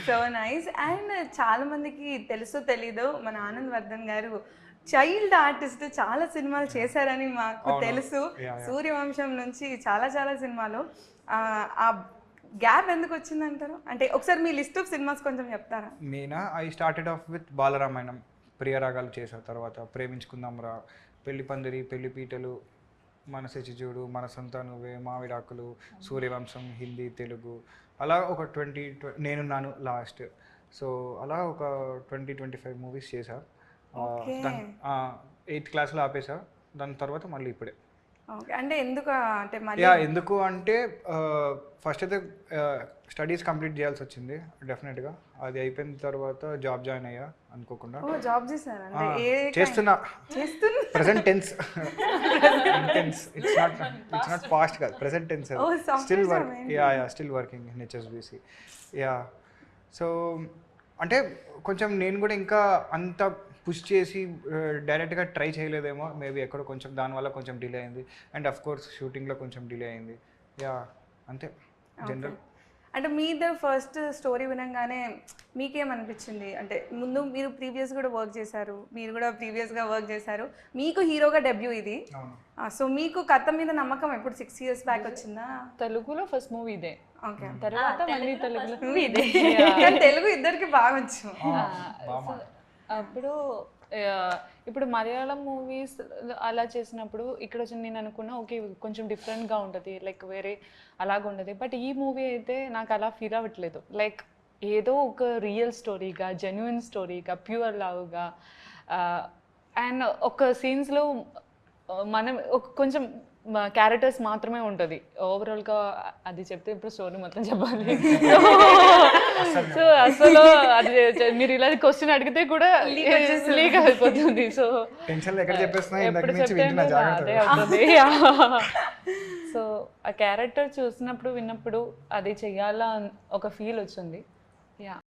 So nice. And చాలా మందికి తెలుసో తెలీదో మన ఆనంద్ వర్ధన్ గారు చైల్డ్ ఆర్టిస్ట్, చాలా సినిమాలు చేశారని మాకు తెలుసు. సూర్యవంశం నుంచి చాలా చాలా సినిమాలు. ఆ గ్యాప్ ఎందుకు వచ్చిందంటారు? అంటే ఒకసారి మీ లిస్ట్ ఆఫ్ సినిమాస్ కొంచెం చెప్తారా? నేనా I started off with Balaramayanam, ప్రియరాగాలు చేసా, తర్వాత ప్రేమించుకుందాంరా, పెళ్లి పందిరి, పెళ్లి పీటలు, మనసే చిజుడు, మన సొంత నువ్వే, మావిడాకులు, సూర్యవంశం, హిందీ, తెలుగు, అలా ఒక 20 నేను నాను లాస్ట్. సో అలా ఒక 20-25 మూవీస్ చేశా. దాని 8th క్లాస్లో ఆపేసా. దాని తర్వాత మళ్ళీ ఇప్పుడే. అంటే ఎందుకు అంటే ఎందుకు అంటే ఫస్ట్ అయితే స్టడీస్ కంప్లీట్ చేయాల్సి వచ్చింది డెఫినెట్గా. అది అయిపోయిన తర్వాత జాబ్ జాయిన్ అయ్యా అనుకోకుండా. జాబ్ చేశారా? చేస్తున్నా, present tense. It's not past కాదు, present tense. Still work, still working in HSBC. So అంటే కొంచెం నేను కూడా ఇంకా అంత పుష్ చేసి డైరెక్ట్గా ట్రై చేయలేదేమో, మేబీ ఎక్కడో కొంచెం దానివల్ల కొంచెం డిలే అయింది. అండ్ అఫ్ కోర్స్ షూటింగ్లో కొంచెం డిలే అయింది. అంతే జనరల్. అంటే మీద ఫస్ట్ స్టోరీ వినగానే మీకేమనిపించింది? అంటే ముందు మీరు ప్రీవియస్ కూడా వర్క్ చేశారు, మీరు కూడా ప్రీవియస్గా వర్క్ చేశారు, మీకు హీరోగా డెబ్యూ ఇది. సో మీకు కథ మీద నమ్మకం ఎప్పుడు 6 years బ్యాక్ వచ్చిందా? తెలుగులో ఫస్ట్ మూవీ ఇదే. ఓకే, తర్వాత మళ్ళీ తెలుగులో ఇదే. తెలుగు ఇద్దరికి బాగా వచ్చు. అప్పుడు ఇప్పుడు మలయాళం మూవీస్ అలా చేసినప్పుడు ఇక్కడ వచ్చి నేను అనుకున్నా ఓకే కొంచెం డిఫరెంట్గా ఉంటుంది, లైక్ వేరే అలాగ ఉండదు. బట్ ఈ మూవీ అయితే నాకు అలా ఫీల్ అవ్వట్లేదు. లైక్ ఏదో ఒక రియల్ స్టోరీగా, జెన్యున్ స్టోరీగా, ప్యూర్ లవ్గా, అండ్ ఒక సీన్స్లో మనం ఒక కొంచెం క్యారెక్టర్స్ మాత్రమే ఉంటుంది. ఓవరాల్గా అది చెప్తే ఇప్పుడు స్టోరీ మొత్తం చెప్పాలి. సో అసలు అది మీరు ఇలా క్వశ్చన్ అడిగితే కూడా లీక్ అయిపోతుంది. సో ఎప్పుడు చెప్తే అదే అవుతుంది. సో ఆ క్యారెక్టర్ చూసినప్పుడు విన్నప్పుడు అది చెయ్యాలా ఒక ఫీల్ వచ్చింది.